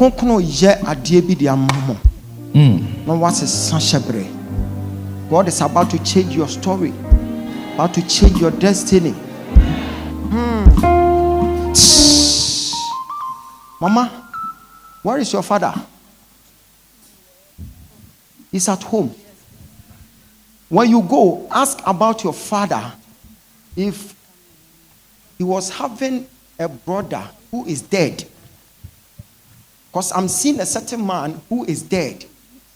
Honkonkono ye adie bi de amamo. No what is sanshebre. God is about to change your story. About to change your destiny. Mama, where is your father? He's at home. When you go, ask about your father. If he was having a brother who is dead. Because I'm seeing a certain man who is dead.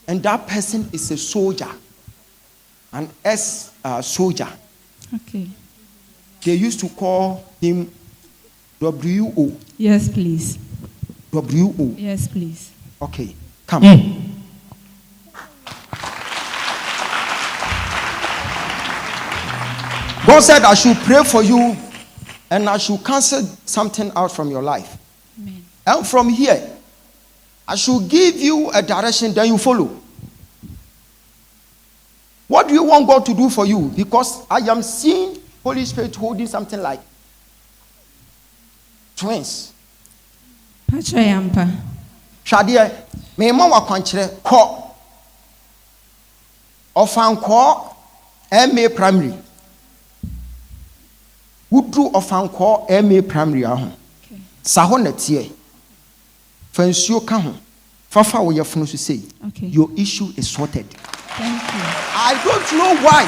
And that person is a soldier. An ex-soldier. Okay. They used to call him W.O. Yes, please. W.O. Yes, please. Okay, come. God said I should pray for you and I should cancel something out from your life. Amen. And from here, I should give you a direction, then you follow. What do you want God to do for you? Because I am seeing Holy Spirit holding something like twins. Pachayampa. Shadia, me mama kwanchere ko. Ofan ko MA primary. Wudu ofan ko MA primary ahụ. Okay. Saho na tie. Fansuo ka ho. Fafa wo yefunu so say. Okay. Your issue is sorted. Thank you. I don't know why.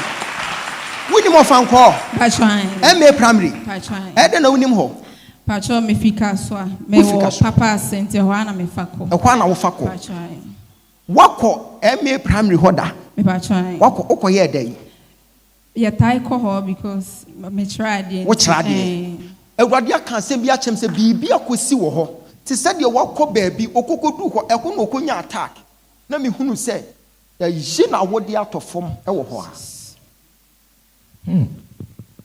Wunim ofan ko. Pachwan. MA primary. Pachwan. Ede na wunim ho. Pacho me fika so a me wo papa sente ho ana me fako. Ekwa na wo fako. Pachwan. Wako MA primary hoda. Me pachwan. Wako okoye dey. Yeah, tie ko ho because me tried it. What tried it? Ewurade aka asem bi achem se bibi akosi wo ho. Ti se de wako baabi okokodu ho eko na okonya attack. Na me hunu se yi na wode atofom e wo ho a.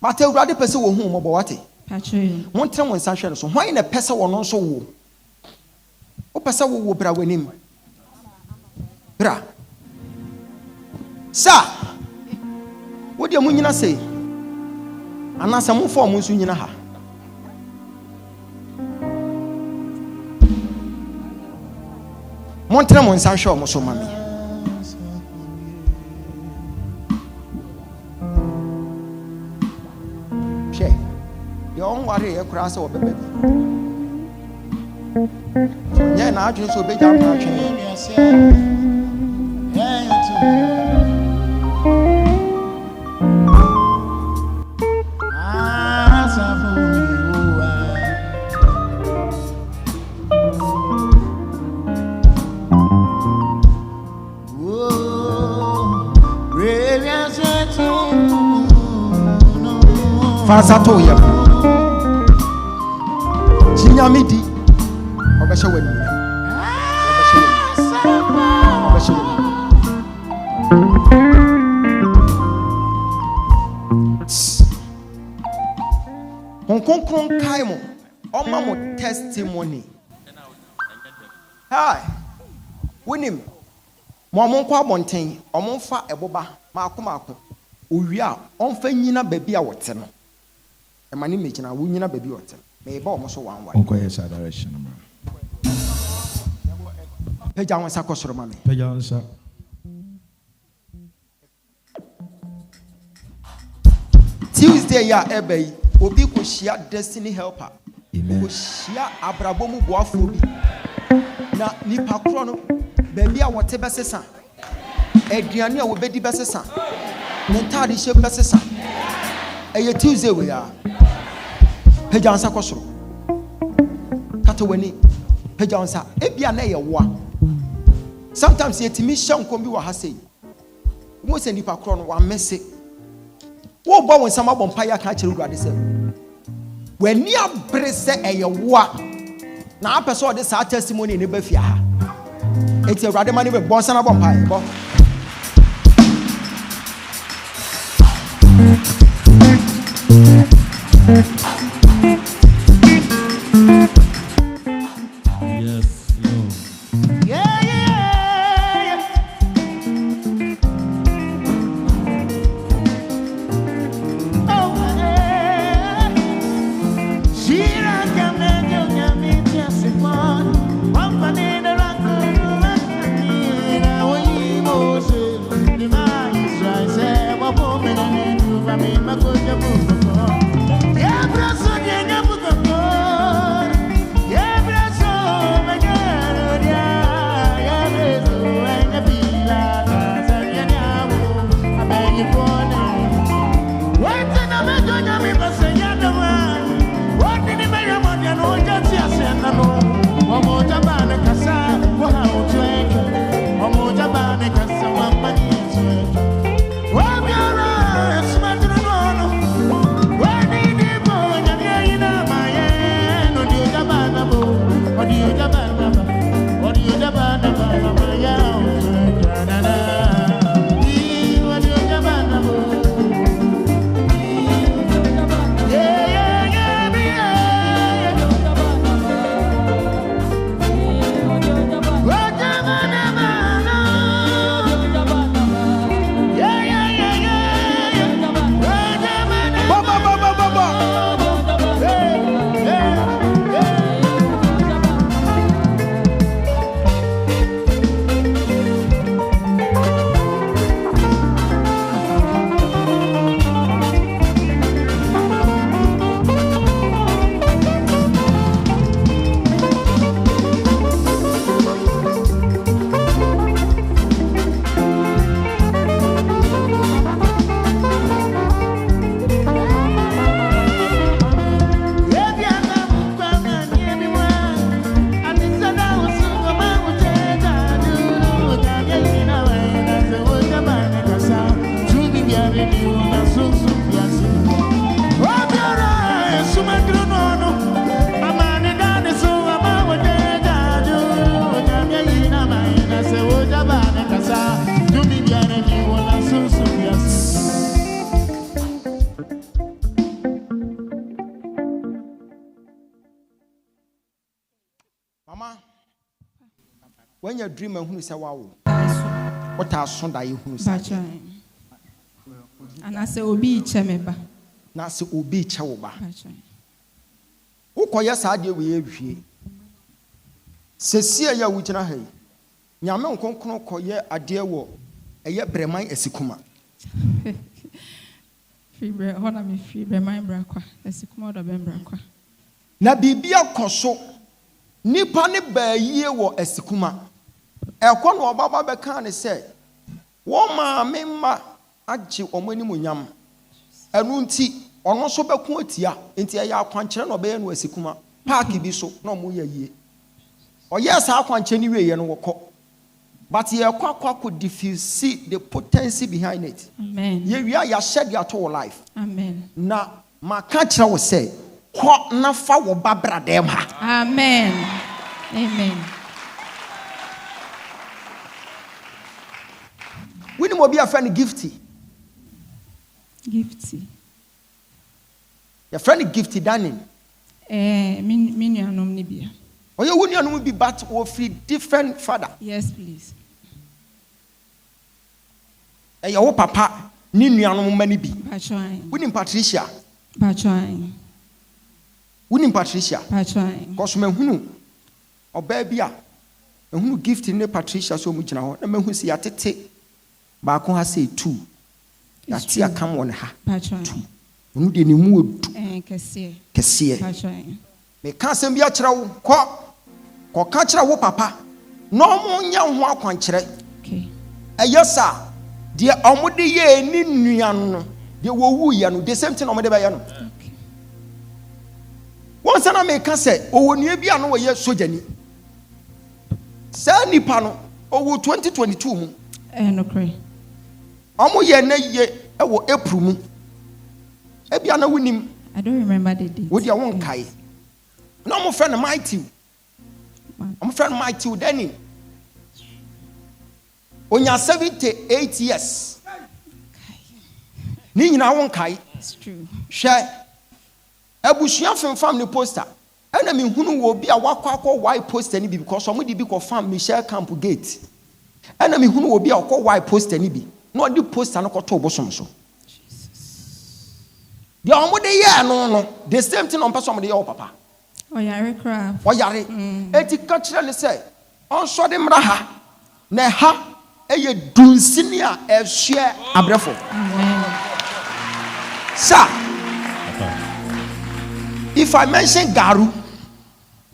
Mata ewurade pese wo hu mo bo wate. Pacho. Won tre won san hwe so. Hwan na pese wo no so wo. O pese wo bra wanim. Bra. Sa. Wo de munyina sei. Anasa mo fo mo nsu nyina ha. Mon tre mo san hwe mo so mami. Che. Yo on ware e kura se wo bebe bi. Nya na adwun so be jam na atwen. Fazato yep. Chinyamidi. Obesha wenu. Obesha wenu. Honkonkron kaimo. Oma mo testimony. Hi. Winim. Mo kwa bonten. Omonfa eboba. Maako. Owia. Onfa nyina baabi a wote no. Mani me china wo nyina baby hotel me ba omo so wan wan onko yes direction ma peja won sakosoro ma me peja won sa Tuesday ya ebe obi ko shia destiny helper ko shia abrabomu boafo bi na nipa kro no baby a wote besesa aduane a wo bedi besesa mentari she besesa eye Tuesday we ya Pejansa kosoro kata wani pejansa ebia na ye wo sometimes yetimi hyankom bi wa ha sei wo se nipa kro no wa mese wo bo won sama bo mpa ya ka kire urade se wani abre se eye wo na apeso de sa testimony ne ba fia ha eti urade ma ne be bo sana bo mpa bo Sh0cking Mama, when you dream and who say wow, Daeso. what are son that you who say? Bachai. And I say obi chemeba. Na se obi chawoba. Bachai. Who call your side we Sesia ya wujina hey. Nyame nkonkron koye ade wo eye breman esikuma. Fibre hona me fibre man brakwa esikuma do ben brakwa. Na bibia koso nipa ne baayie wo esikuma. Ekwo no obaba beka ne se wo ma memma agye omani munyam. Enu nti ono so beku atia nti eya akwankere no be no esikuma. Park bi so na omo ye yie. Oyes akwankere ni we ye no wokọ. But ye could diffuse the potency behind it. Amen. We are shed your whole life. Amen. Na my catcher will say, "What na fa wo babra dem ha." Amen. Amen. We need to be a friend gifty. Gifty. Your friend gifty Danny. Minianom ni bia. Or you wouldn't be but or free different father. Yes, please. Your papa, Ninianum many be. Bachai. Winning Patricia. Bachai. Winning Patricia. Bachai. Cosman who or baby, and who gifted ne Patricia so much now. And who see at it. Bako has say two. That's here come on her. Bachai. Who didn't move. Kessie. Kessie. Bachai. Me can't send me a child. Ko kachira wo papa no mo nya ho akwankyere Okay. Yes sir de omode ye ni nuan no de wo wu ye no the same thing omode ba ye no Okay. Won sana me ka se owo nua bia no wo ye sojani sa nipa no owo 2022 mu No cray. omo ye na ye e wo April mu e bia na wunim I don't remember the date. wo dia won kai no mo friend mighty I'm friend Mighty Denny. Onya 78 years. Ni nyina won kai. It's true. Hwe. Abusuan fam ni poster. Ena me hunu wo bi a wakọ white poster ni bi because omo di bi ko fam Michelle Camp Gate. Ena me hunu wo bi a akọ white poster ni bi. No di poster no ko to bosom so. Jesus. The omo de ye no the same thing on person de ye papa. Oyare craft. Oyare. Eti ka kire ne se onso de mra ha na ha eye dunsini a ehwe abrefo. Amen. Sir, if I mention Garu,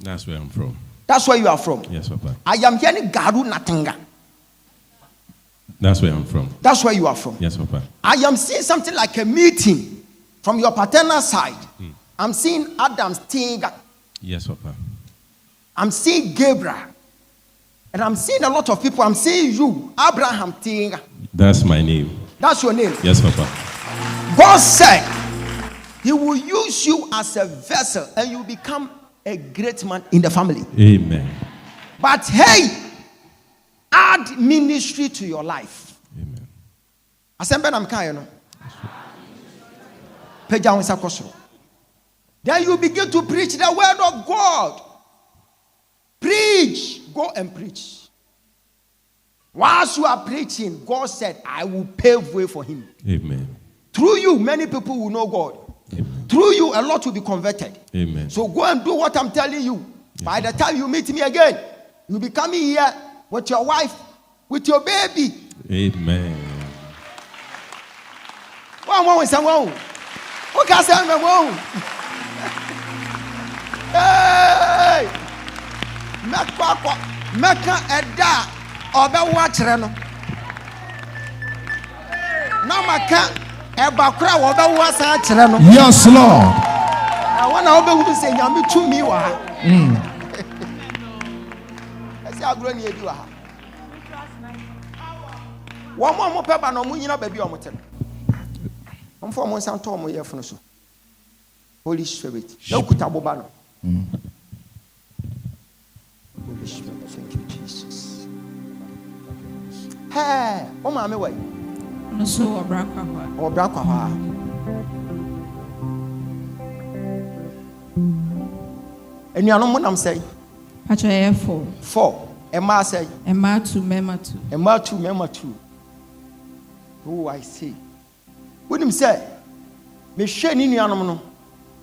that's where I'm from. That's where you are from. Yes, Papa. I am hearing Garu Natinga. That's where I'm from. That's where you are from. Yes, Papa. I am seeing something like a meeting from your paternal side. I'm seeing Adam's Tinga. Yes, Papa. I'm seeing Gabriel. And I'm seeing a lot of people. I'm seeing you, Abraham Tinga. That's my name. That's your name. Yes, Papa. God said He will use you as a vessel and you become a great man in the family. Amen. But hey, add ministry to your life. Amen. Asembe na mka no. Peja won sakosoro. Then you begin to preach the word of God. Preach. Go and preach. Whilst you are preaching, God said, I will pave way for him. Amen. Through you, many people will know God. Amen. Through you, a lot will be converted. Amen. So go and do what I'm telling you. Yes. By the time you meet me again, you'll be coming here with your wife, with your baby. Amen. Okay, hey! Meka eda obe wachre no. Na maka eba kra wo be wasa achre no. Yes, Lord. I wanna obe wu say nyame tumi wa ha. Ese agro ni edi wa ha. Wo mo peba no mo nyina ba bi o mo te. Omfo mo nsan to mo ye funu so. Holy Spirit. No kutaboba no. Holy Spirit, thank you, Jesus. Hey, oh my way. No so obrakwa ho. Obrakwa ho. Enuanom mo nam say. Pacha 4. 4. Emma say. Emma 2, Mema 2. Emma 2, Mema 2. Oh, I see. What him say? Me share ni nuanom no.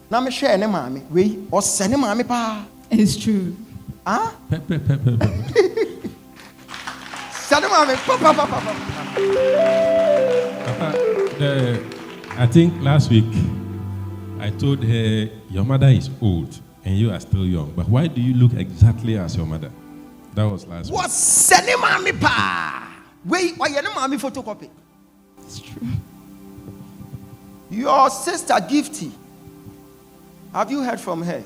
Na me share ne maame. We o se ne maame pa. It's true. Ah? Se ne maame pa. I think last week I told her your mother is old and you are still young, but why do you look exactly as your mother? That was last week. What se ne maame pa? We why ne maame photocopy? It's true. Your sister Gifty. Have you heard from her?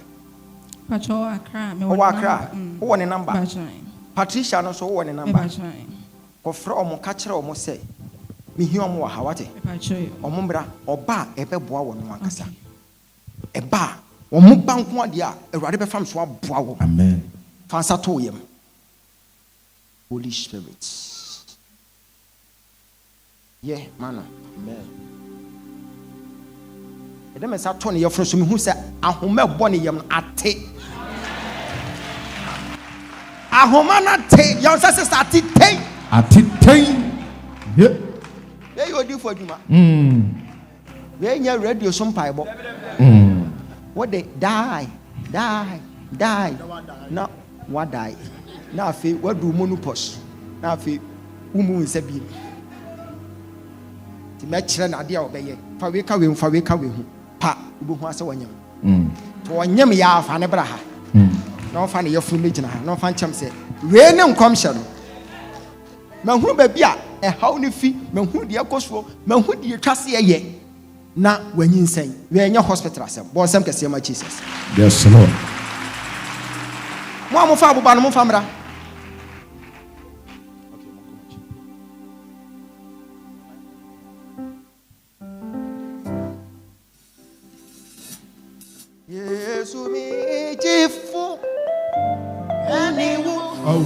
Pacha Accra. Accra. Who want a number? Pacha. Patricia no so who want a number? Pacha. Kofra omo kachira omo say. Me hi omo ha wate. Pacha. Omo mbra oba ebeboa wo no akasa. Eba omo banko ade a Awurade be fam so aboa wo. Amen. Fansa to yem. Holy Spirit. Yeah, man. Amen. Edem sa to ne yefro so me hu se ahoma bo ne yem ate. Ahoma na te, your sister ate te. Ate te. Yeah. Where you do for duma? Where you radio some paibo? What they die. Now what die? Now fe what do monopos? Now fe umu nsabi. Ti me kire na ade a obeye. Fa we ka we hu. Pa ubu hu ase wanyam. To wanyam ya afa ne bra ha. Na ofa ne yefunu megina ha. Na ofa ncham se we ne nkom hye no. Mahunu ba bia e haw ne fi, mahunu de akoso, mahunu de twase ye. Na wanyi nsan. We nya hospital asem. Bo nsem kese ma Jesus. Yes, Lord. Mo fa abuba no mo fa mra. Yesu mi jifu aniwu. Oh.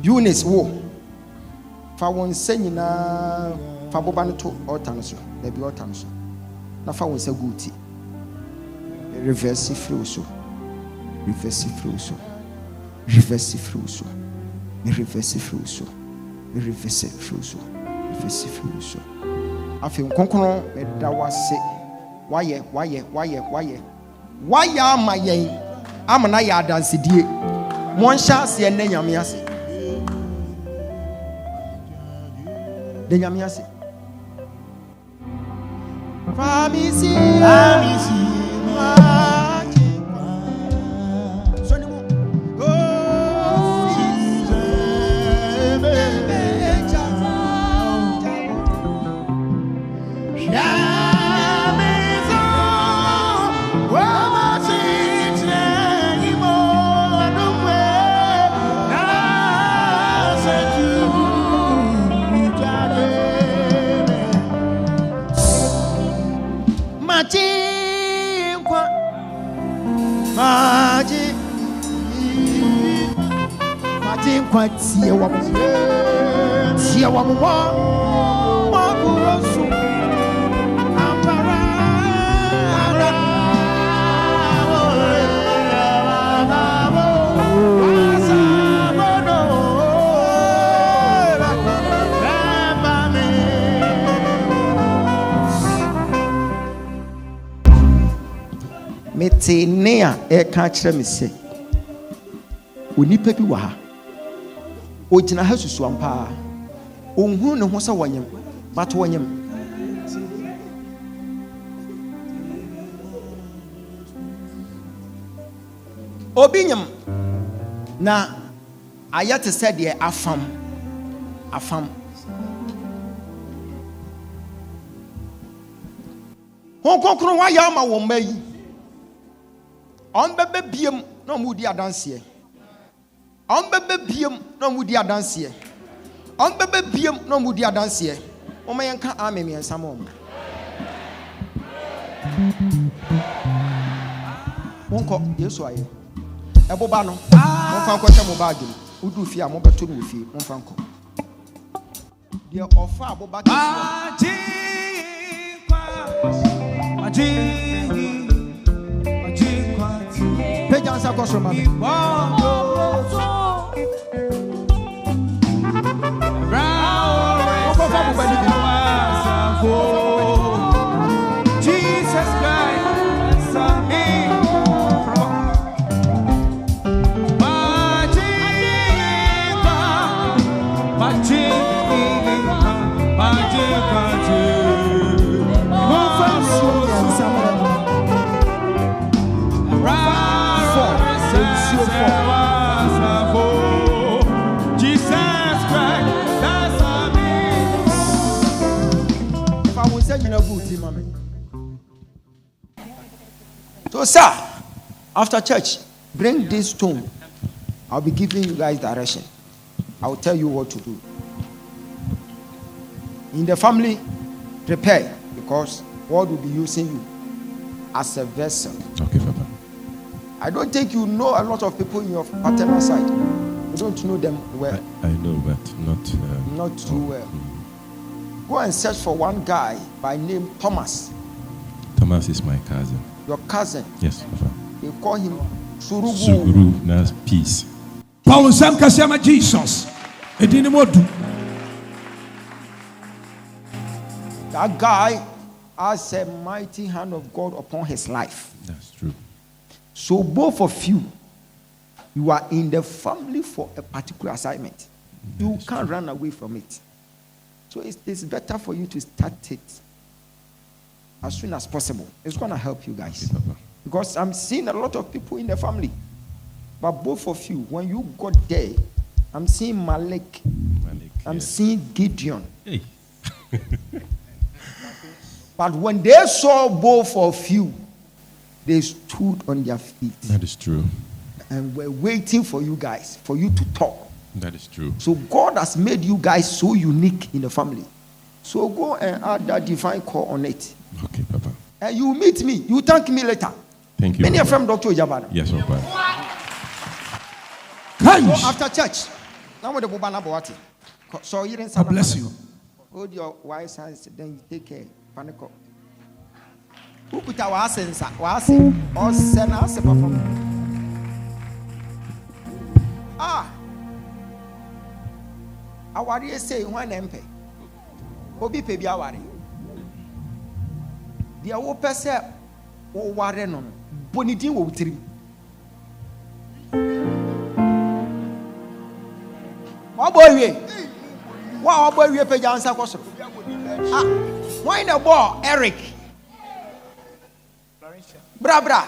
Eunice wo fa won sanyina fa boba no to altar no so da bi altar no so na fa won sa guti reverse flow so reverse flow so reverse flow so reverse flow so reverse flow so reverse flow so afi nkonkono me da wase waye amayen amana ya dansedie mo nhyia se enne nyame ase de nyame ase famisi sonimu kwa tie wa mo so ampara metenia e ka kire me se onipa bi wa ha Ojina ha susu ampa. Onhu ne ho sɛ wonyem, but wonyem. Obi nyem na ayate sɛ deɛ afam. Honkonkron wa ya ma wo mayi. On bebe biem na mu di adanse. On bebe biem na mu di adanse. On bebe biem na mu di adanse. O ma yenka amen me ensam o. Wonko Yesu aye. Eboba no. Wonfa nko che mo baagi. Udu fi a mo beto no fi. Wonfa nko. De ofa aboba kesi. Peja ansa kwa soma. Jesus Christ, answer me. So, sir, after church, bring this stone. I'll be giving you guys direction. I'll tell you what to do. In the family, prepare, because God will be using you as a vessel. Okay, Papa. I don't think you know a lot of people in your paternal side. You don't know them well. I know, but not too well. Go and search for one guy by name Thomas. Thomas is my cousin. Your cousin? Yes, Papa. They call him Surugu. Suguru, that's peace. Paul Sam Kasema Jesus. That guy has a mighty hand of God upon his life. That's true. So both of you are in the family for a particular assignment. You can't run away from it. So it's better for you to start it as soon as possible. It's going to help you guys. Okay, Papa. Because I'm seeing a lot of people in the family. But both of you, when you got there, I'm seeing Malik. I'm seeing Gideon. Hey. But when they saw both of you, they stood on their feet. That is true. And were waiting for you guys, for you to talk. That is true. So God has made you guys so unique in the family. So go and add that divine call on it. Okay, Papa. And you meet me. You thank me later. Thank you. Many are from Dr. Jabana. Yes, Papa. So after church, now with the Bubana Boati. So you didn't God bless you. Hold your wise hands, then you take care. Panico. Who put our sense? Or send us a performance. Awari say one MP. Obi pebi awari. Dia wo pese wo ware no. Bonidin wo wutiri. Oboye. Wa oboye peja ansa kwosoro. Why the ball, Eric? Bra.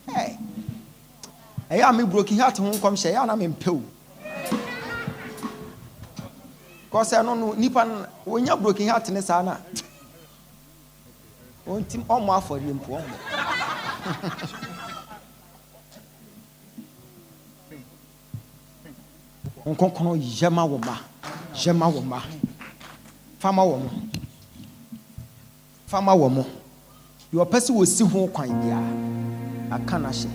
Hey, I am a broken heart. Won't come say, and I'm in pill. Because I don't know Nipan when you're broken heart in the sana. One team on more for him. Onkonkono yema woma fama womo your person will see ho kwan bia akana hye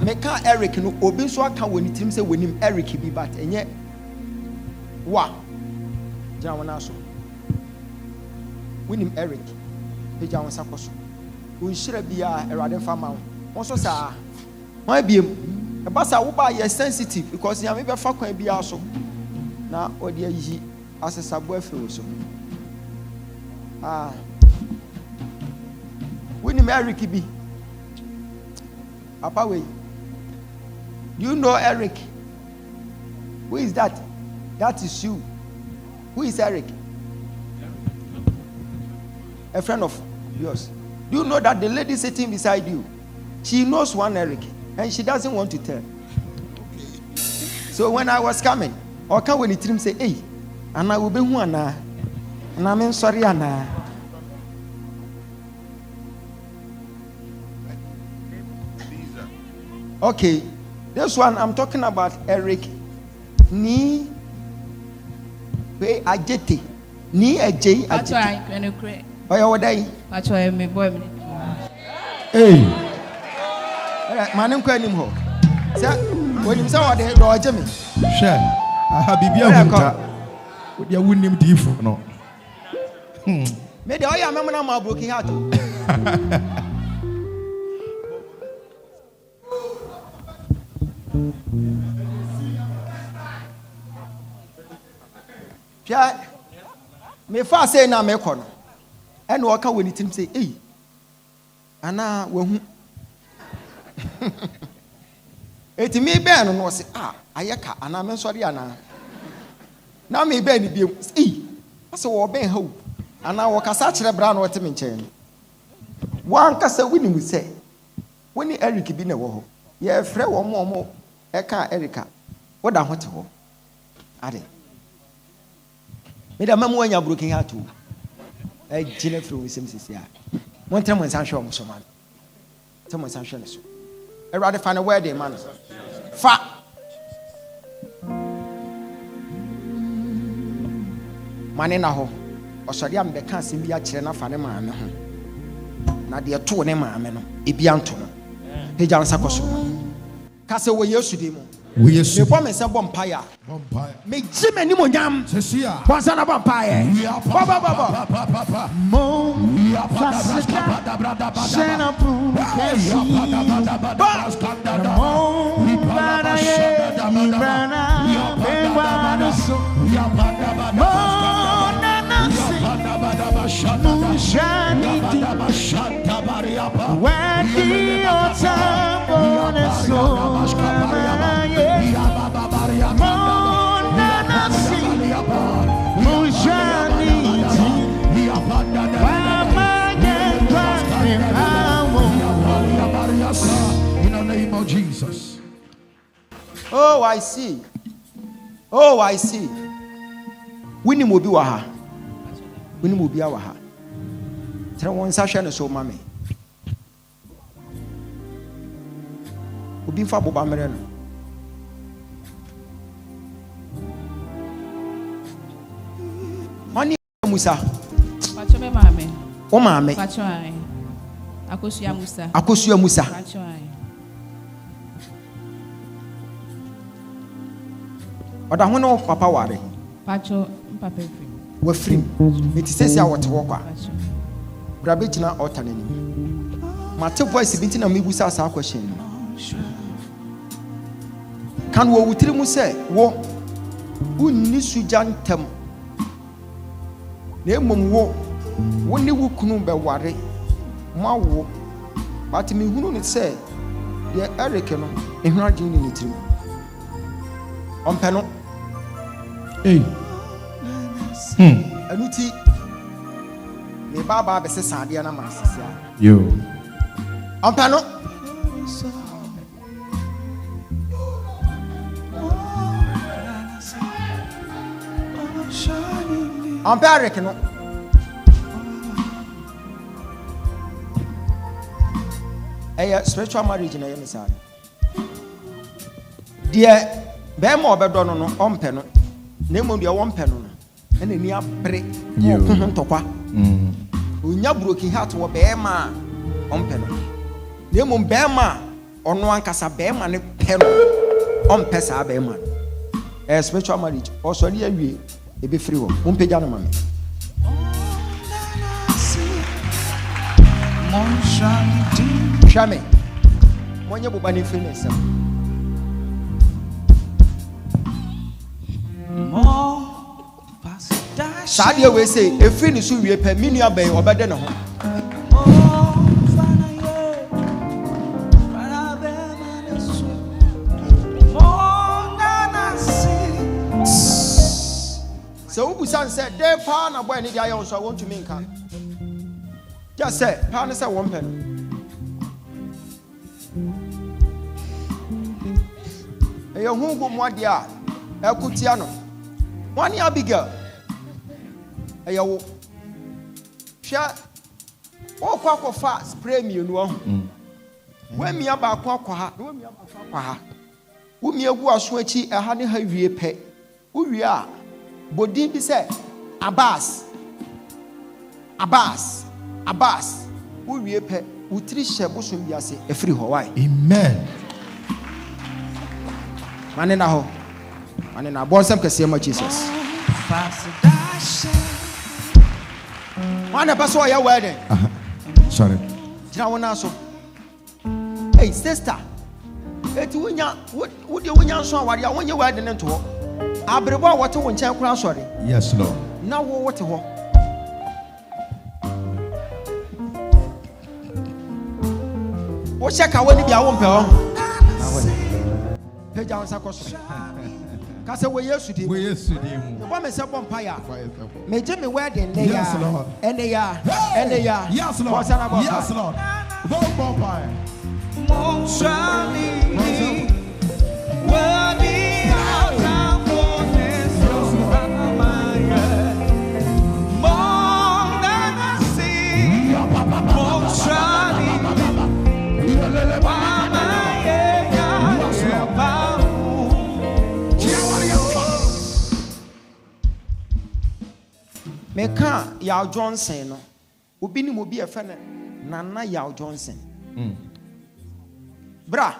meka Eric no obi so aka woni tim se wonim Eric bi but enye wa jana wona so wonim Eric be jana wona sakoso onhira bia erade fama won so sa wan biem ebasa wo ba ye sensitive because ya me be fa kwan bia so na odi ayi asesabo afewo so When you marry Kibi, Papa, wait. Do you know Eric? Who is that? That is you. Who is Eric? A friend of yours. Do you know that the lady sitting beside you, she knows one Eric, and she doesn't want to tell. So when I was coming, or come when it say, hey, and I will be one, and I'm sorry, Anna. Okay, this one I'm talking about Eric. Ni be ajete. Ni ajay ajete. Oya wodai. Pacho me boy me. Hey. Manim kwa nim ho. Sa wonim sa wode do oje me. She. Aha bibia hunta. Wode awunim difo no. Me de oya memna ma broken heart. Pia me fa say na me kono. And waka when it say, hey, Anna, wahu. Eti me ben no say, ayeka, Anna, I'm sorry, Anna. Now me ben be, hey, I say, wo ben ho. Anna, waka sachere bra no what me nchen. Wan kasa wini mu say, when Eric bi na wo ho. Ye frɛ wo mo eka Erica. Wo da hote ho. Ade. Me da mamu anya broken heart o. Gina through him says, yeah. One time when Sancho was so man. Someone Sancho is so. I rather find a wedding man. Fa Maninaho, or Sadiam the can't be a chena for the man. Not the two name, Ibianto. Pijan Sacoso. Castle, we used to do. We used to promise a vampire. Make Jim and Nimonyam. Cecia. Was an vampire. Papa. Mo. In the name of Jesus. Oh, I see. Oh, I see. Winnie will be waha. Winnie will be our ha. Tell one session so, mammy. We'll be for Boba Mereno. Money, Musa. Pacho me mame. Oh, mammy. Pacho ai. Akosia Musa. Akosia Musa. Pacho ai. Oda hono papa ware. Pacho papa free. We free. It says ya what work. Pacho. Brabe china altar nani. Mate voice binti na mibusa sa question. Kan wo wutiri mu se wo unni sujantem. Na emom wo ne wo kunu be ware. Ma wo. But me hunu ne se ye Eric no ehuna gin ni tirim. Ompeno. Hey. Anuti. Me baba be se sade na masisia. Yo. Ompeno. Eric no. Spiritual marriage na yemi sa. Die be ma obedo no no ompe no. Na emu de ompe no no. Na ni apre ko ho ntokwa. Onya broken heart wo be ma ompe no. Na emu be ma ono ankasa be ma ne pe no. Ompe sa be ma. Spiritual marriage also ni awie e be free wo. Umpeja no mame. Shame. Monye buba ni fitness. Sadia we say e free ni so wie pe minu abai obede ne ho. Obusan said, "They pan a boy in the eye, so I want to make her." Just say, "Pan is a woman." A young woman, what they are, a Cutiano. 1 year bigger. A young shot. Oh, quack of fast, spray me, you know. When me about quack, when me about quack. Who me a wash switchy a honey heavy pay. Who we are. Bodin be said, Abbas. Who we pay. Who 3 shebos will be a free Hawaii. Amen. Manina, born some Casema Jesus. One a pass your wedding. Sorry. Hey, sister. What do you win your son while you're on your wedding into? I believe what to win child cross. Sorry. Yes, Lord. Now what to walk? What check I want to be a woman? Page down Sakos. Cassa, we yesterday. The woman said, Vampire. Major me wedding. Yes, Lord. And they are. Yes, Lord. Yes, Lord. Vampire. Meka Yaw Johnson no obi ni mo bi e fe ne Nana Yaw Johnson bra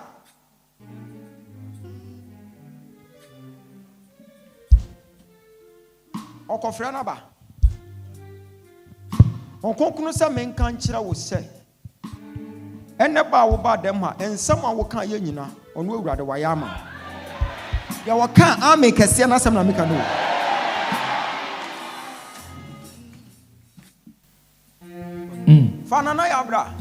okofra na ba okonkunu se menka nkyira wo se enne ba wo ba dem ha ensam a wo kan ye nyina ono awurade wa ya ama ya wo kan ame kese na sam na meka no Fanana Yabra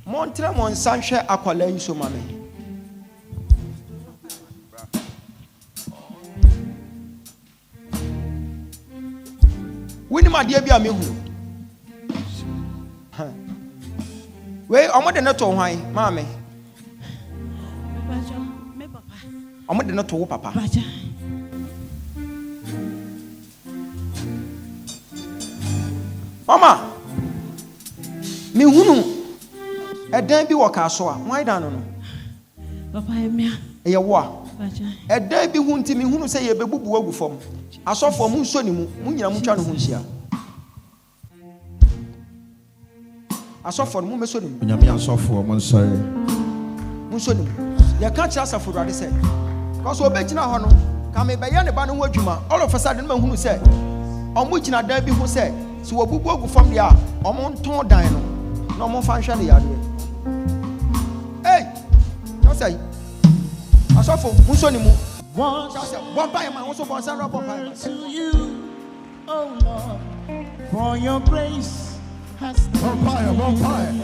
Montre mon sanche akwala nso mame Wini ma dia bia me hu We omode ne to hwan mame Bajo me papa omode ne to wo papa Baja Mama, me hunu edan bi wo ka so a why dan no Papa emia e ye wo a Baja edan bi hu nti me hunu se ye bebubu agu fam asofo mu nso ni mu nyina mu twa no ho nhia asofo mu meso ni mu Nyame asofo mo nsore mu nso ni mu ye ka kira asafo rade se because obegina ho no ka me be ye ne ba no ho adwuma all of a sudden ma hunu se omo gina dan bi ho se si wabubu agu fam dia omo nton dan no na omo fa nhwe ne yade hey no say asofo munso ni mu bonfire man also bonfire bonfire to you oh Lord for your grace has bonfire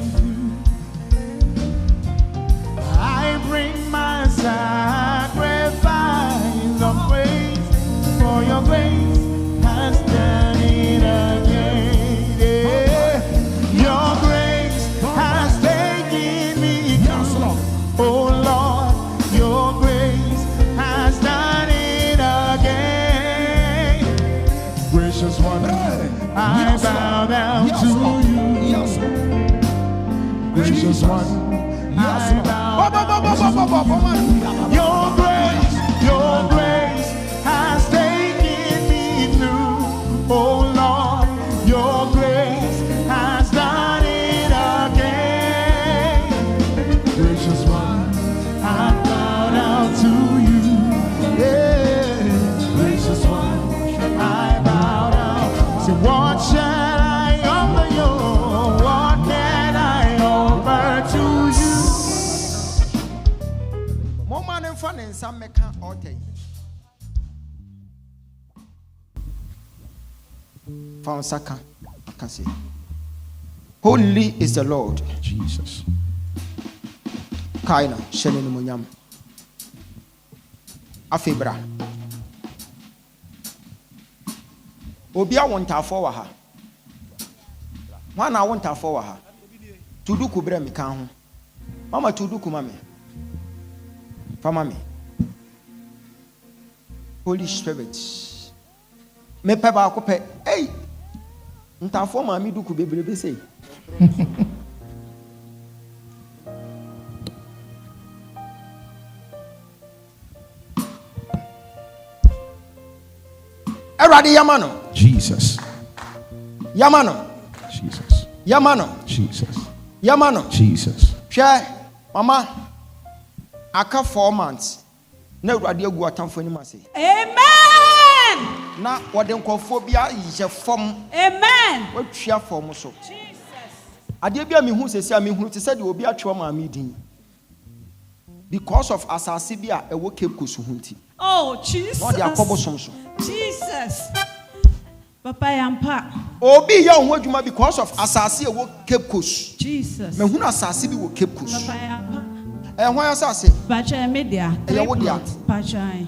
I bring my sacrifice of praise for your grace has done it again. Your grace has taken me through. Oh Lord, your grace has done it again. Gracious one, I bow down to you. Gracious one, I bow down. Your grace has taken me through. Oh Lord, your grace has done it again. Gracious one, I bow down to you. Yeah. Gracious one, I bow down. Say, what shall I offer you? What can I offer to you? Mama and fun and some meka ote found saka I can say holy is the Lord Jesus. Kaina shene ni munyam afebra obi a wontafo wa ha wana wontafo wa ha tuduku bra mi kan ho mama tuduku mame fama me Holy Spirit me pe ba ko pe ei ntafo ma mi duku bebrebe sei Eradi Yamano. Jesus. Yamano. Jesus. Yamano. Jesus. Yamano. Jesus. Share, Mama. Aka 4 months. Na Eradi agu atamfo ni mase. Amen. Na wode nkofobia ye fom. Amen. Watwa fom so. Jesus. Ade bia me hu sesi a me hu te se de obi atwe ma me din. Because of asase bia ewo Cape Coast hunti. Oh, Jesus. No dia kobosom so. Jesus. Papa Yampa. Obi ya ho adwuma because of asase ewo Cape Coast. Jesus. Me hu na asase bi wo Cape Coast. Papa Yampa. Ho asase. Bacha media. Wo dia. Bacha.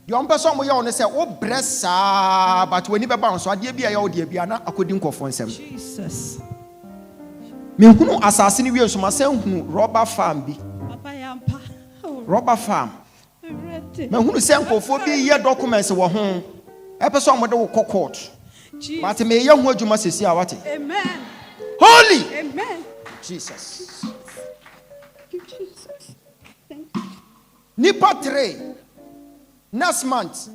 Yon person mo ya on say wo bressa but when you be bounce ade bia ya wo de bia na akodi nkofo nsem. Jesus. Me hunu asase ni wie so ma say hunu rubber farm bi. Papa Yampa. Rubber farm. Me hunu say nkofo bi ye documents wo ho. E person mo de wo court. But me ye hu adwuma sesi a wate. Amen. Holy. Amen. Jesus. Thank you, Jesus. Thank you. Nipa 3 next month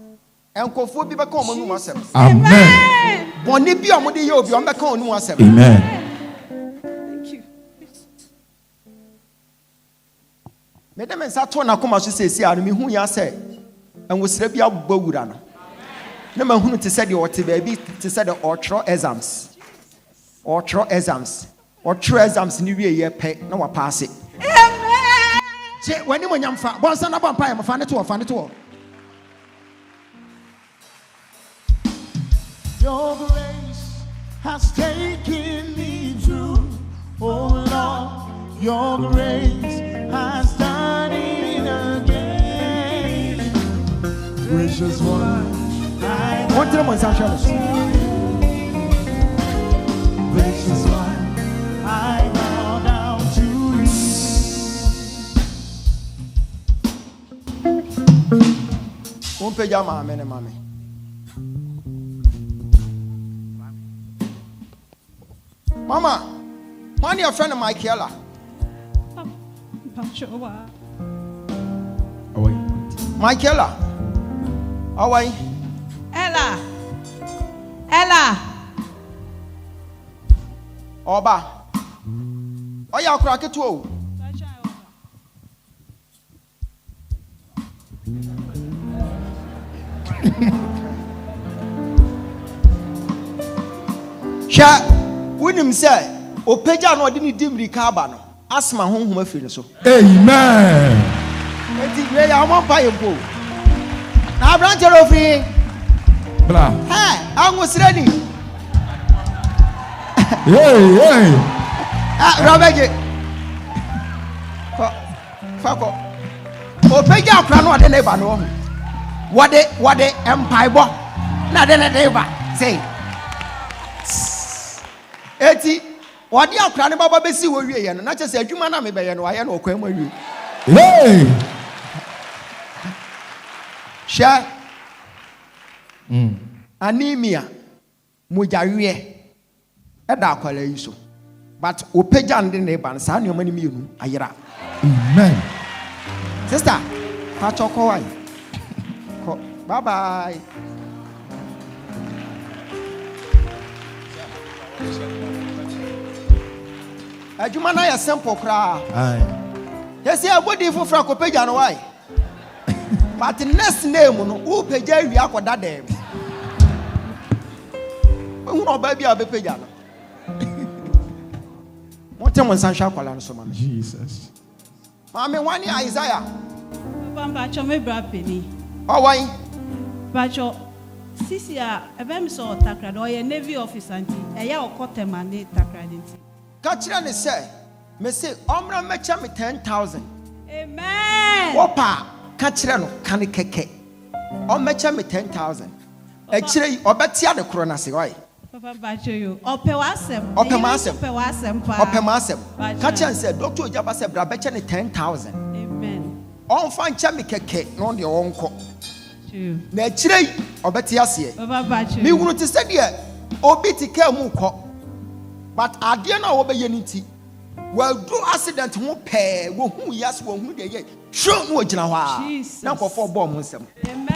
enkofo bi be ka omo nu asem. Amen. Boni bi a mo de ye obi o be ka onu asem. Amen. Thank you. Me dem nsa to na koma so sesi a no me hu ya se enwosira bi abawura no. Na ma hunu te se de ote ba bi te se de otro exams. Otro exams. Otro exams ni wie ye pe na wa pass it. Amen. Che wani mo nyamfa. Bonsa na bompa mo fa ne to. Your grace has taken me through. Oh Lord, your grace has done it again. Gracious one, What time on Saturday? gracious one, I bow down to you. One page ama amene mame. Mama, when your friend Michaela? Michaela. How are you? Ella. Oba. Oya akura ketu o. Sha, winim say opeja no odi ni dimri ka aba no. Asma honhom afiri so. Amen. Enti we ya mo pa yempo. Na abranche ro free. Bla. Anwusire ni. Hey. Robeje. Fako. Opeja akura no ade na eba no ho. Wade empire bo. Na de na de eba. Say. Eti wade akura ne baba besi wo wie ye no na chese adwuma na me be ye no aye na okwan ma wie. Hey. Sha. Anemia. Mojawie. Eda akwala yi so. But opeja ndi na eba sa na omani mienu ayira. Amen. Sister, ka choko wai. Bye bye. Adwuma na ya simple kra. Aye. Yes, ya body for franco peja no why. But next name no who peja wi akoda dem. Who no ba bia be peja no. What time on Sancha kwala no so mama. Jesus. Mama wani Isaiah. Papa bacho me bra peni. Oh why? Bacho sisi a ebe mi so takra do ye navy officer nti e ya okotema ne takra nti. Catch and say, me say, Omra mecha me 10,000. Amen. Opa, catch no can keke. Mecha me 10,000. Actually, obetia the corona say, why? Papa bacho you. Opewasem. Opewasem. Catch and said, Doctor Jabase Brabecha 10,000. Amen. On find chami keke, no the onko. Naturally, obetia see. Papa bacho. Me want to say, dear, obiti care muko. But I dare not obey unity. Well, do accident won't pay. Who yes, who they get. Sure, no, Janawa. Jesus. Now for 4 bombs. Amen.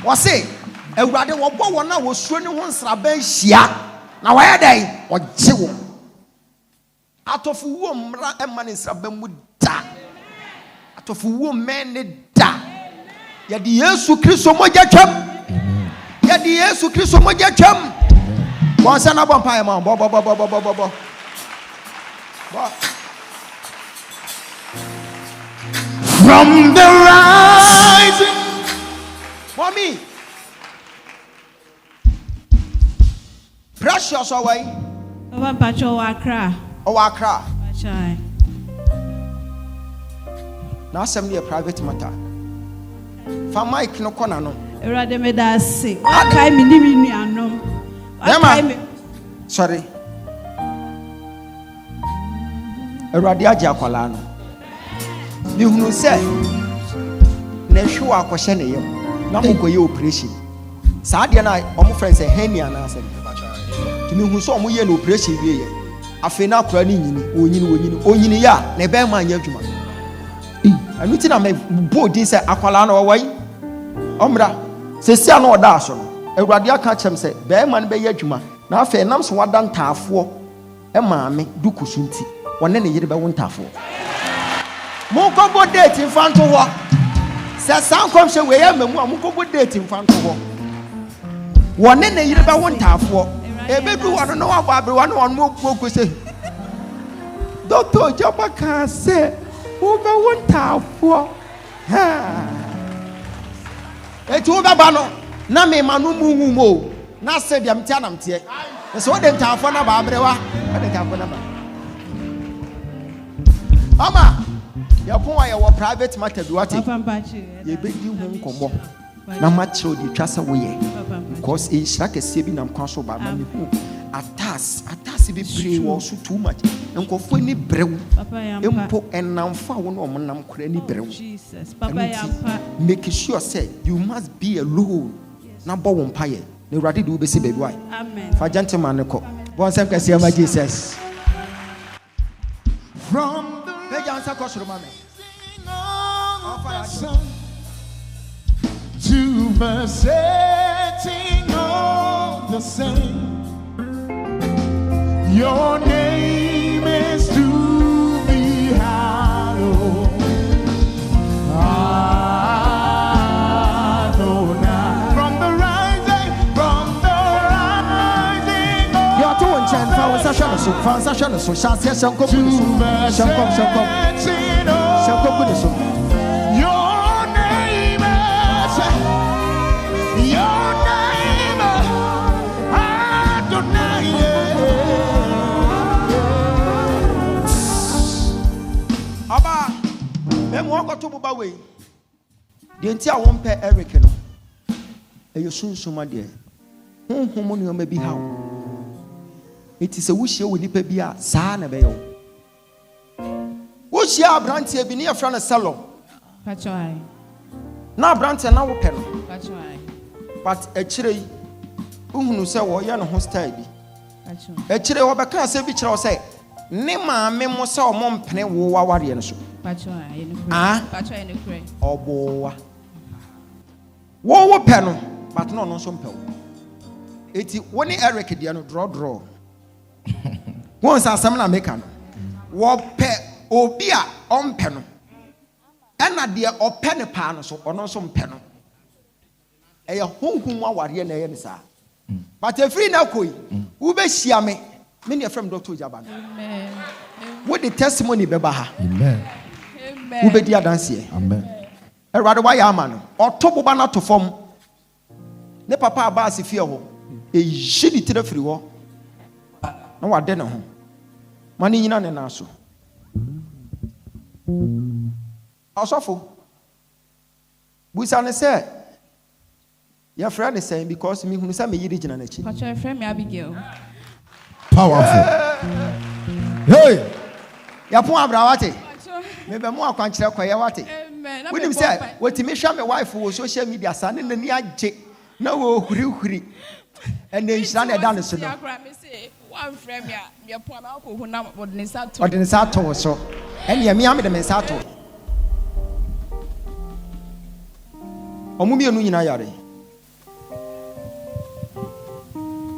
Was say, a rather one now was showing one Sraben Shia. Now, where they or Jew out of whom a man in Sraben would die. Out of whom men die. Yet the years who kill so much. Yet the years who kill so much. Once an abon man, From the rising, mommy, precious away. Papa bacho Accra. Oh, Accra. Bachai. Now, send a private matter. For Mike, no corner. No, Erade me da se. Akai mi ni mi nuanom. Akai mi. Sorry. Erade aja akwala no. Me hunu se na hwe akɔhye ne yam. Na mo koye operation. Saa de na omo friend say hernia na asem. To me hu so omo ye na operation wie ye. Afi na akora ni nyini, onyini ya na ebe ma anya adwuma. Anu ti na me bodi say akwala na owai. Omra sesia na oda aso no. Awurade aka kyem say be ma no be ye adwuma. Na afi nam so wada ntaafo e maame dukusu nti. Wone ne yire be wo ntaafo. Mo ko bo date infanto ho. Se san kom hwe we ya mamu mo ko bo date infanto ho. Wone ne yire be wo ntaafo. Ebedu wano no wa babe wano on mo ko se. Doctor Jaba kan say wo be wo ntaafo. Ha. Eti wo be ba no na me manu mu mo. Na se dia mtia na mtie. Se wo de ntaafo na ba abrewa. Wo de ntaafo na ba. Mama, ya pon ya wo private matter bi wate. Papa bacho. Ye be di ho nkomo. Na ma chiro di twasa wo ye. Because in shraka se bi nam kwan so ba ma me hu. Atas be pray wo so too much. Nkofo ni brew. Empo enamfa wo no omnam kora ni brew. Jesus. Papa yampa. Make sure say you must be alone. Na bo wo mpaye. Na urade do be se baby why. Amen. For gentleman ko. Bon sem kwase ma Jesus. from the Peja answer question mama. sun to the setting of the same. Your name is to be hallowed. Adonai. From the rising You're too enchanted. Found so shall say some to the setting of your name is Adonai. Aba, them walk to Buba way. The entire one pair Eric, no. You soon so my dear. Whom may be how. It is a wish you will be a son of a. Wish ya brandy be near from a salon. Pachai. Now brandy and now pen. Pachai. But a cherry, who say, well, you're no hostile. Pachai. A cherry over can say, which I'll say. Nema memo saw mom penny war warrior. Pachai. Ah, Pachai in the cray. oh, boa. War penno, but no some pill. It's one Eric Diano draw. Once I summon a mecano. War pet or beer on penno. And a dear or penny panos or no some penno. A home warrior near sir. But a free now koi, who be shiame, many from Dr. Jaban. Amen. What the testimony bebaha. Amen. Who be dear dance here. Amen. A rather why a man or top banner to form. Ne papa basi fear ho. ɛyi ne tiri firi hɔ na wade ne ho ma ne nyina ne nan so ɔsɔfo busa ne sɛ yɛfrɛ ne sɛn because mehunu sɛ meyere gyina n'akyi Pacho, friend me Abigail. Powerful. Hey. yɛpo abrawate mebɛ mo akwankyerɛ kɔyɛ wate Amen. wonim sɛ wɔtumi hwɛ me wife wɔ social media saa ne n'ani agye na wɔhurihuri ɛnɛ nhyira na ɛda ne so no ɔde ne sa ato wo so ɛneɛ mea mede me nsa ato ɔmo mmienu nyinaa yare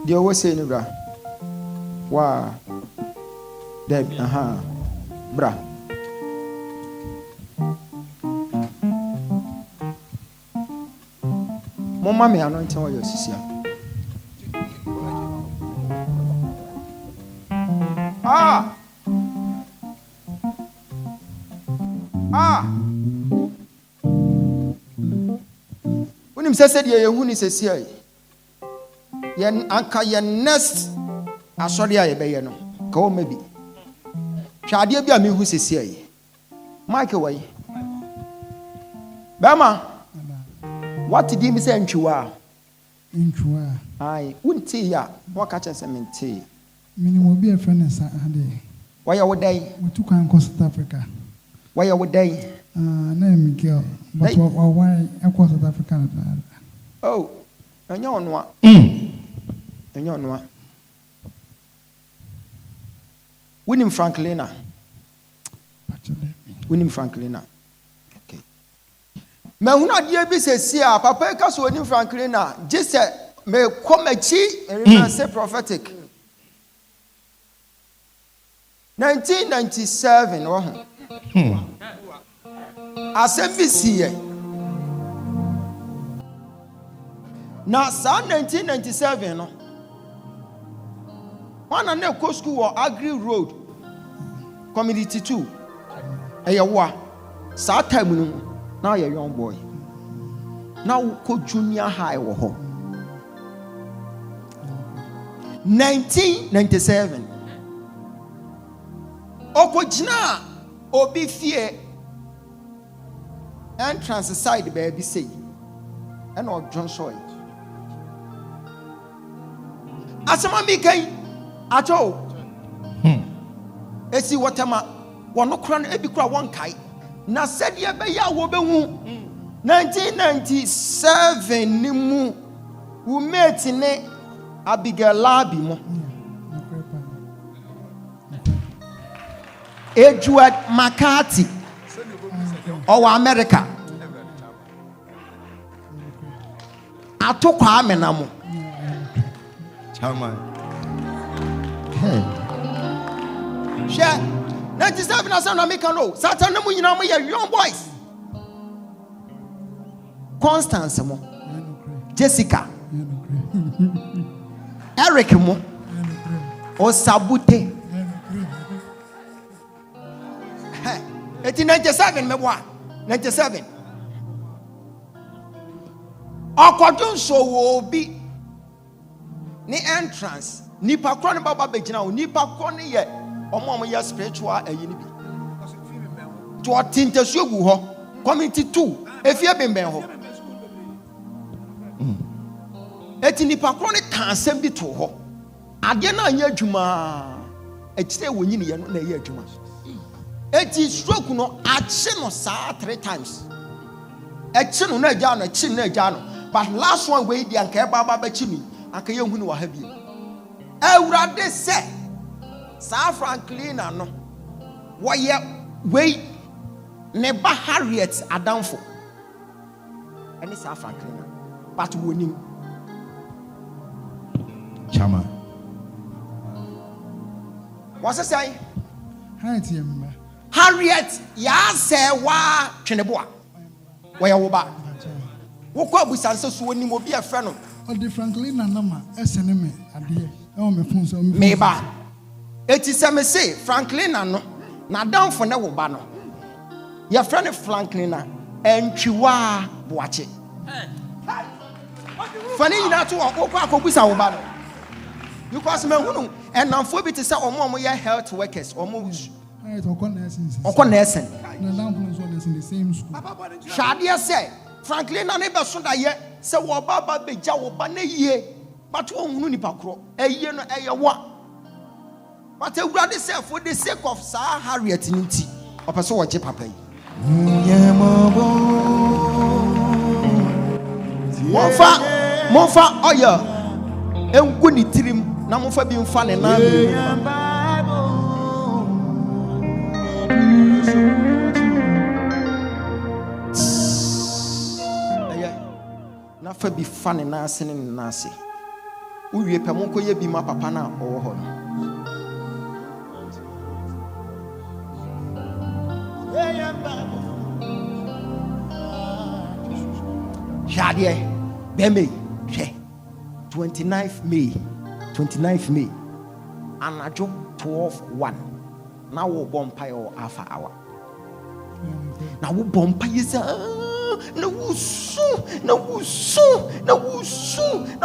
deɛ ɔwɔ sei no bra waa dɛb bra momma me anointing oil sisia wonim sɛ sɛdeɛ yɛhu ne sɛsia yɛn anka yɛn next asɔre a yɛbɛyɛ no ka wɔ ma bi hwɛ adeɛ bi a mehu sɛsia yi mike wɔ yi bɛma what did you say ntwiwa ai wonti ya waka kyɛ sɛ mente minimum obi a friend sa ade why you dey to kan ko South Africa why you dey na Miguel but why I ko South Africa oh anya onwa anya onwa William Franklina okay me huna die bi sesi a papa ka so William Franklina just me komachi and say prophetic 1997 asembisi na sa 1997 no one na ko school or Agri Road Community 2 eyewa sa time no na ye young boy na ko junior high wo ho 1997 okojina obi fie entrance side baby say and or John soy asama mi kan ato esi watama wono kra no ebi kra won kai na sede be ya wo behu 1997 ni mu wo mate ne Abigail Labi mo Edward McCarthy or America atokwa amenamo Chairman. Share 97 as an American no Satan no nyina mo young boys Constance mo Jessica Eric mo Osabute 1897 me boa 97 okodun so wo bi ni entrance nipa kro ne baba begina wo nipa kro ne ye omo ye spiritual ayi ni bi to atintesu gu ho community 2 efie bemben ho eti nipa kro ne kan asem bi to ho ade na anya adwuma ekire wonyi ne ye no na ye adwuma eti stroke no ache no saa 3 times echi no na agya no echi no agya no but last one we di anka baba ba chi ni anka ye hu ni wa ha bi awurade se saa Franklina no wo ye we ne ba Harriet Adamfo eni saa Franklina but wonim Chama what's say Harriet ya se wa tweneboa wo ye wo ba wo kwa busanse so onim obi afre no the Franklina nama esene me ade e o me fun so me ba eti se me say Franklina no na Adamfo ne wo ba no ye frɛ ne Franklina entwiwa boache Funny enough, to walk out because me who and now for bit to say or health workers or more or nursing. In the same school. Shadia say, Franklin and neighbor so that yet, so what Baba be Jaw Bane ye, but one Nunipacro, a year no a one. But I rather say for the sake of Sir Harriet in tea, or Paso Papa. Mofa, oya, and good trim, no for being fun and not for be fun and nasty and nasty. We pamoko ye be my papa now or home. Shadia, Beme, 29th May, and I joke 12:1. Now we'll bompire or half an hour. Now we'll bompire is no wusu, now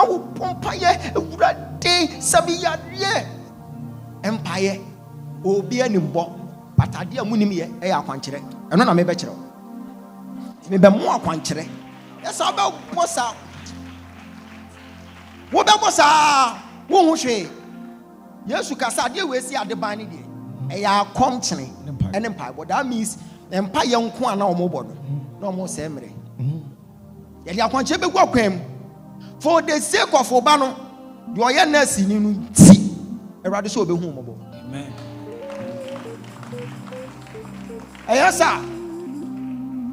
we'll bompire a day, Sabia, Empire, or be an imbo, but I dear Munimia, a quantity, and not a me better. Maybe more quantity. Yes, about what's up. What about won't she? Yes, you can say, we see at the binding day. A country and empire. What that means, empire young Kwana or mobile. No more ceremony. Yet you want to be welcome for the sake of Obano. You are nursing in tea. A rather so be home. Amen. Yes, sir.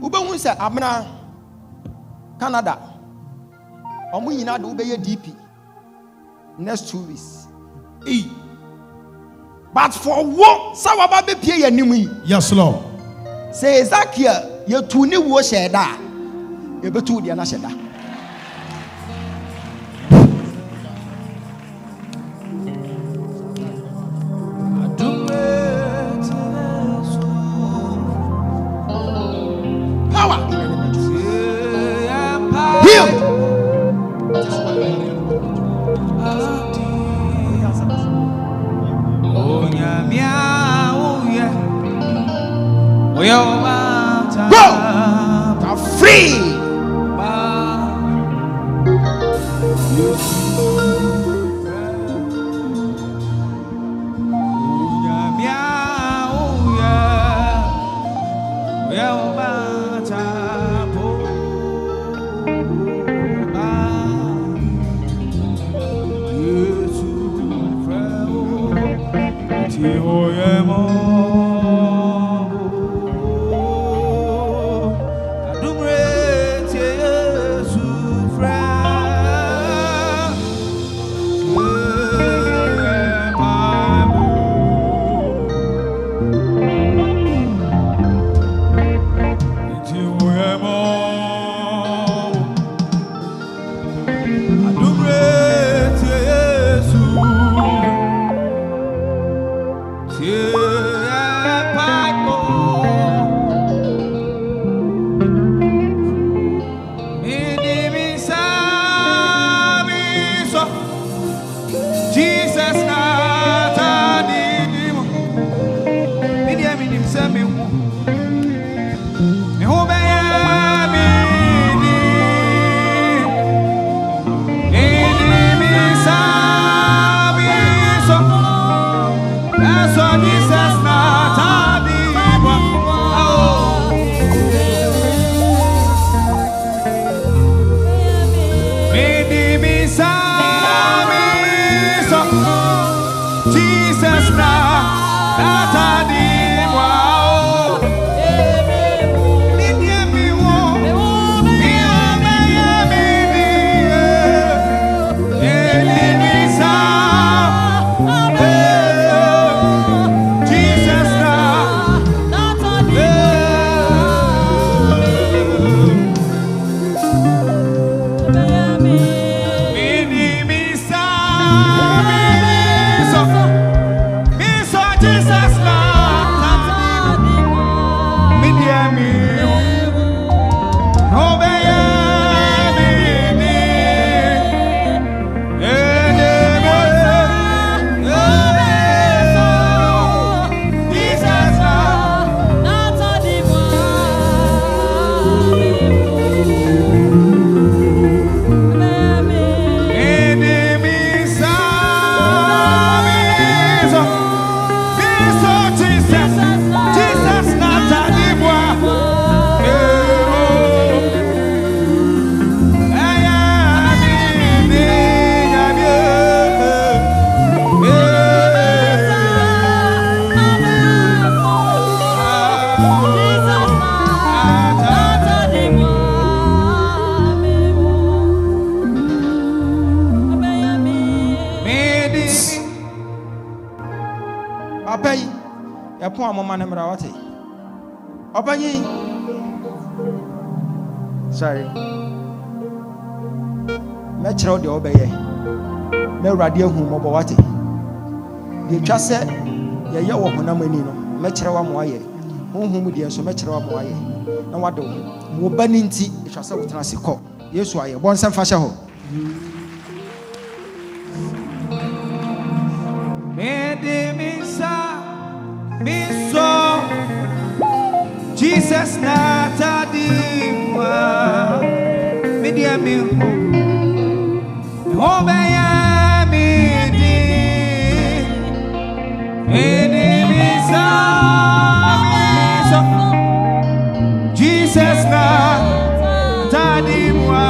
Uba say, Abna Canada. Omu yina do be DP. Next 2 weeks. But for what? Sawaba be pay your name. Yes, Lord. Say Ezekiel, you tuni wo sheda. You be tu dia na sheda. Power. Heal. Go! You're free! Apai, ya po amoma na mra wate. Opanyi. Sorry. Me chiro de obeye. Na urade hu mobo wate. De twa se ye ye wo honam ani no. Me chiro wa mo aye. Honhum de enso me chiro wa mo aye. Na wade wo ba ni nti twa se wotena se kɔ. Yesu aye. Bon sem fa hye ho. Jesus na tadimwa media mi ho be ya mi di enemy so Jesus na tadimwa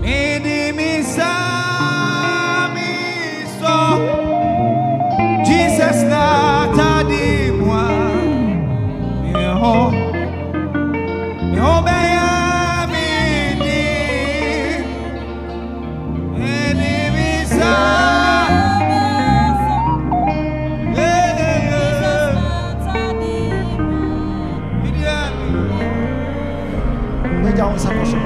enemy so Jesus na tadi moi meho beya midi enimisa Meja on saposo.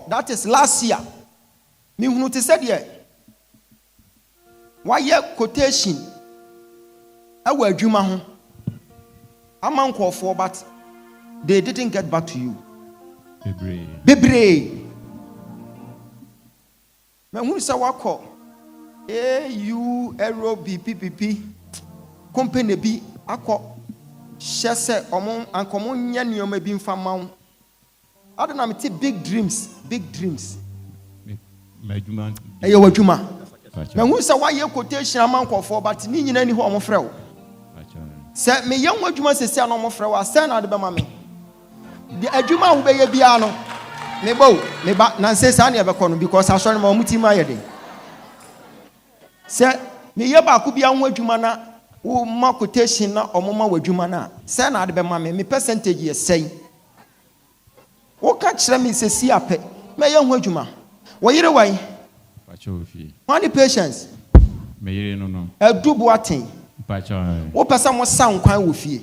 That is last year. Me hunu te said ye. Why ye quotation? Awa adwuma ho. Amanko for but they didn't get back to you. Bebre. Me hunu se wako. AU Aero BPPP company bi akọ hyese omon ankomo nya nioma bi mfa mawo. I don't know, big dreams. Majuma. Ayo wadwuma. Me hu say why quotation amanko for but ni nyina ni ho omofrɛ wo. Say me yan wadwuma sesi an omofrɛ wo asɛn na de be ma me. De adwuma ho be ye bia no. Me ba na say sa na e be kɔ no because asɔre ma omuti ma ye den. Say me ye ba ko bia ho adwuma na wo ma quotation na omoma wadwuma na. Say na de be ma me percentage ye sei. Wo ka kire me sesi apɛ me ye ho adwuma wo yire wan pacho fi one patience me yire no edubu aten pacho wo pesa mo san kwan wo fie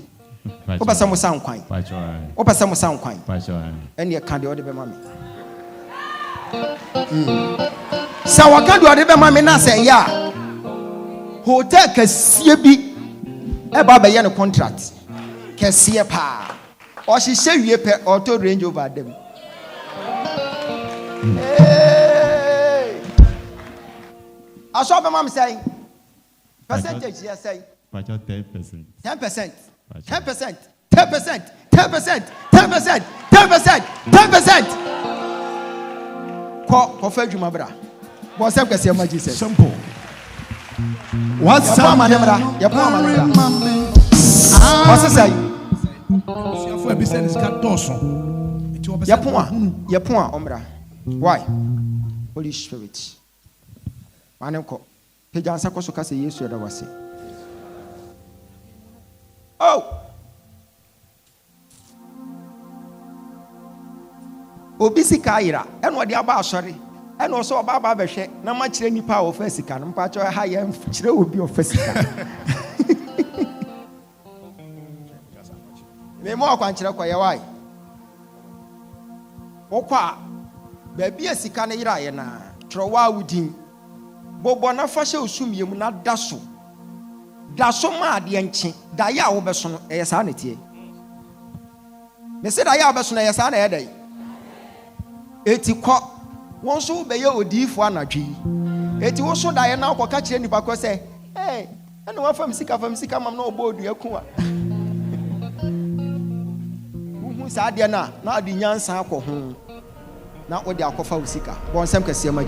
wo pesa mo san kwan pacho wo pesa mo san kwan pacho ene e ka de ode be ma me sa wa ka de ode be ma me na se ya hotel kasie bi e ba be ye no contract kasie pa o shi she wie pe auto range over them. Hey, I saw my mom saying percentage. Yes, say 10%. 10%. 10%. 10%. 10%. 10%. 10%. 10%. Ko fa djuma bra. Bo se kwese ma Jesus. Simple. What's up, madam? Ya pa madam. What's say? Se for be say this got doso. Ya pon omra. Why? Holy Spirit. Manenko. Pejansa ko so ka se Yesu da wase. Oh. Obi sika ira. Eno de aba asori. Eno so oba aba behwe na ma kire nipa o fa sika no mpa cho ha ye kire obi o fa sika. Me mo akwan kire kwa ye why? Wokwa baby asika na yira ye na trowa wudin bobo na fa hye osumie mu na daso ma de enche da ya wo beso no e sa na tie me se da ya wo beso no e sa na e dai eti kɔ won so be ye odifo anadwi eti wo so da ye na akɔ ka kire nipa kɔ se eh ene wa fam sika mam na obo odu aku a hu sa de na adi nyansa akɔ ho na odi akɔfa usika bon sem kase ma